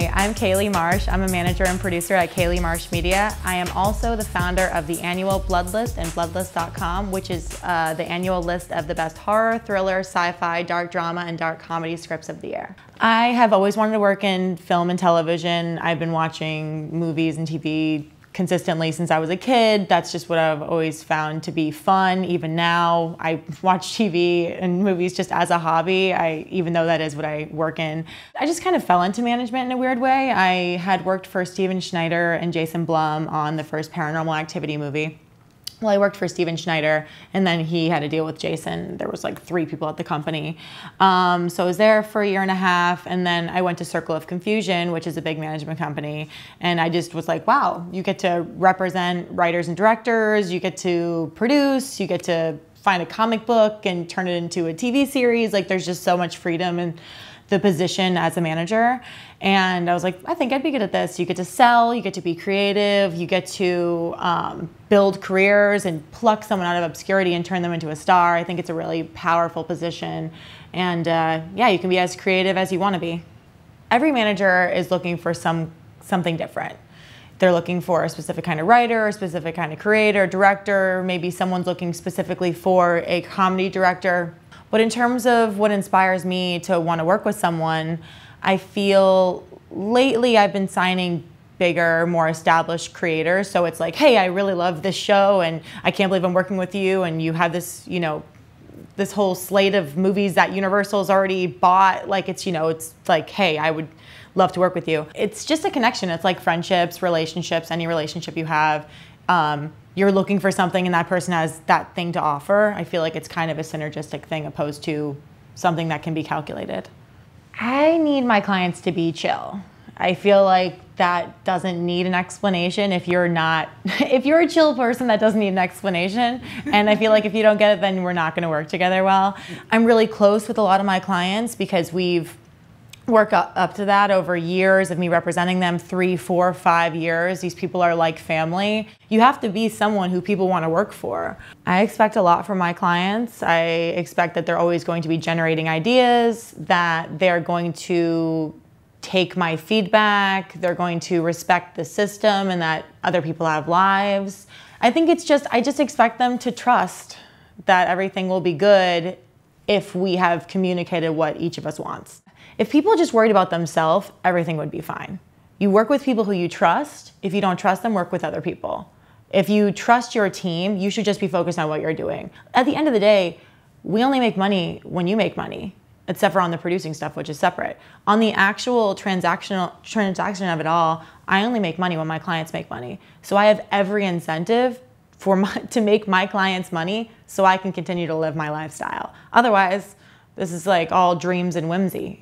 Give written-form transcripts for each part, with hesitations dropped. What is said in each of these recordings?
Hi, I'm Kailey Marsh. I'm a manager and producer at Kailey Marsh Media. I am also the founder of the annual Blood List and Bloodlist.com, which is the annual list of the best horror, thriller, sci-fi, dark drama, and dark comedy scripts of the year. I have always wanted to work in film and television. I've been watching movies and TV consistently since I was a kid. That's just what I've always found to be fun. Even now, I watch TV and movies just as a hobby, even though that is what I work in. I just kind of fell into management in a weird way. I had worked for Steven Schneider and Jason Blum on the first Paranormal Activity movie. Well, I worked for Steven Schneider, and then he had to deal with Jason. There was like 3 people at the company. So I was there for a year and a half, and then I went to Circle of Confusion, which is a big management company. And I just was like, wow, you get to represent writers and directors, you get to produce, you get to find a comic book and turn it into a TV series. Like, there's just so much freedom in the position as a manager. And I was like, I think I'd be good at this. You get to sell, you get to be creative, you get to build careers and pluck someone out of obscurity and turn them into a star. I think it's a really powerful position. And yeah, you can be as creative as you want to be. Every manager is looking for something different. They're looking for a specific kind of writer, a specific kind of creator, director. Maybe someone's looking specifically for a comedy director. But in terms of what inspires me to want to work with someone, I feel lately I've been signing bigger, more established creators. So it's like, hey, I really love this show and I can't believe I'm working with you, and you have this, this whole slate of movies that Universal's already bought. Like, it's like, hey, I would love to work with you. It's just a connection. It's like friendships, relationships, any relationship you have. You're looking for something and that person has that thing to offer. I feel like it's kind of a synergistic thing opposed to something that can be calculated. I need my clients to be chill. I feel like that doesn't need an explanation if you're a chill person, that doesn't need an explanation. And I feel like if you don't get it, then we're not gonna work together well. I'm really close with a lot of my clients because we've work up to that over years of me representing them, 3, 4, 5 years. These people are like family. You have to be someone who people want to work for. I expect a lot from my clients. I expect that they're always going to be generating ideas, that they're going to take my feedback, they're going to respect the system and that other people have lives. I think I just expect them to trust that everything will be good if we have communicated what each of us wants. If people just worried about themselves, everything would be fine. You work with people who you trust. If you don't trust them, work with other people. If you trust your team, you should just be focused on what you're doing. At the end of the day, we only make money when you make money, except for on the producing stuff, which is separate. On the actual transaction of it all, I only make money when my clients make money. So I have every incentive to make my clients money so I can continue to live my lifestyle. Otherwise, this is like all dreams and whimsy,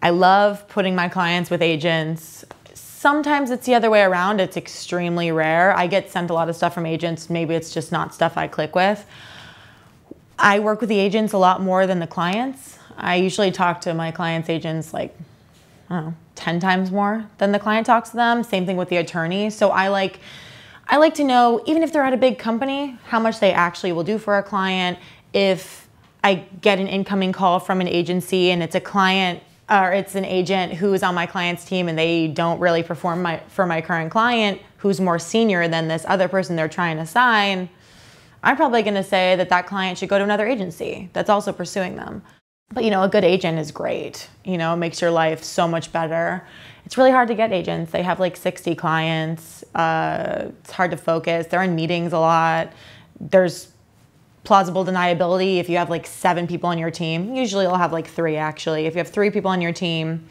I love putting my clients with agents. Sometimes it's the other way around. It's extremely rare. I get sent a lot of stuff from agents. Maybe it's just not stuff I click with. I work with the agents a lot more than the clients. I usually talk to my clients' agents like, I don't know, 10 times more than the client talks to them. Same thing with the attorney. So I like to know, even if they're at a big company, how much they actually will do for a client. If I get an incoming call from an agency and it's a client or it's an agent who is on my client's team and they don't really perform for my current client who's more senior than this other person they're trying to sign, I'm probably gonna say that client should go to another agency that's also pursuing them. But a good agent is great. It makes your life so much better. It's really hard to get agents. They have like 60 clients. It's hard to focus. They're in meetings a lot. There's plausible deniability. If you have like 7 people on your team, usually you'll have like 3 actually. If you have 3 people on your team,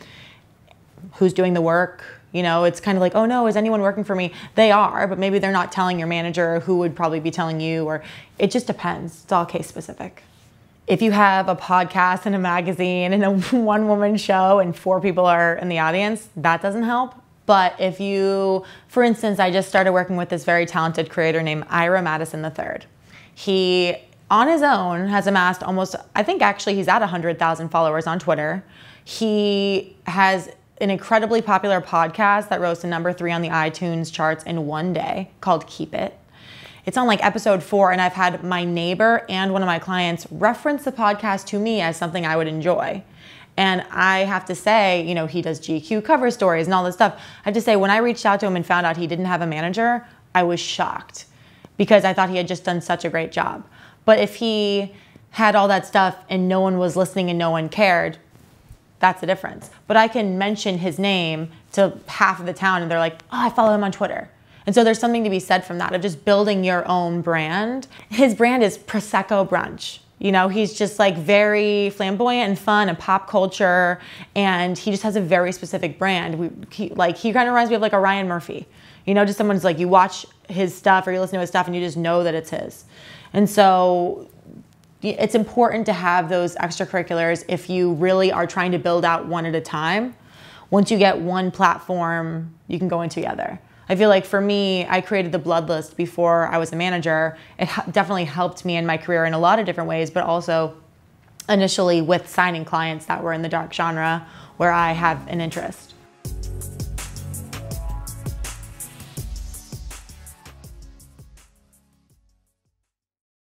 who's doing the work? It's kind of like, oh no, is anyone working for me? They are, but maybe they're not telling your manager who would probably be telling you, or it just depends. It's all case specific. If you have a podcast and a magazine and a one-woman show and 4 people are in the audience, that doesn't help. But if you, for instance, I just started working with this very talented creator named IRA Madison III. He, on his own, has amassed almost, I think actually he's at 100,000 followers on Twitter. He has an incredibly popular podcast that rose to #3 on the iTunes charts in one day called Keep It. It's on like episode 4, and I've had my neighbor and one of my clients reference the podcast to me as something I would enjoy. And I have to say, you know, he does GQ cover stories and all this stuff. I have to say, when I reached out to him and found out he didn't have a manager, I was shocked because I thought he had just done such a great job. But if he had all that stuff and no one was listening and no one cared, that's the difference. But I can mention his name to half of the town and they're like, oh, I follow him on Twitter. And so there's something to be said from that, of just building your own brand. His brand is Prosecco Brunch. You know, he's just like very flamboyant and fun and pop culture, and he just has a very specific brand. He kind of reminds me of like a Ryan Murphy. You know, just someone who's like, you watch his stuff or you listen to his stuff and you just know that it's his. And so it's important to have those extracurriculars if you really are trying to build out one at a time. Once you get one platform, you can go into the other. I feel like for me, I created the Blood List before I was a manager. It definitely helped me in my career in a lot of different ways, but also initially with signing clients that were in the dark genre where I have an interest.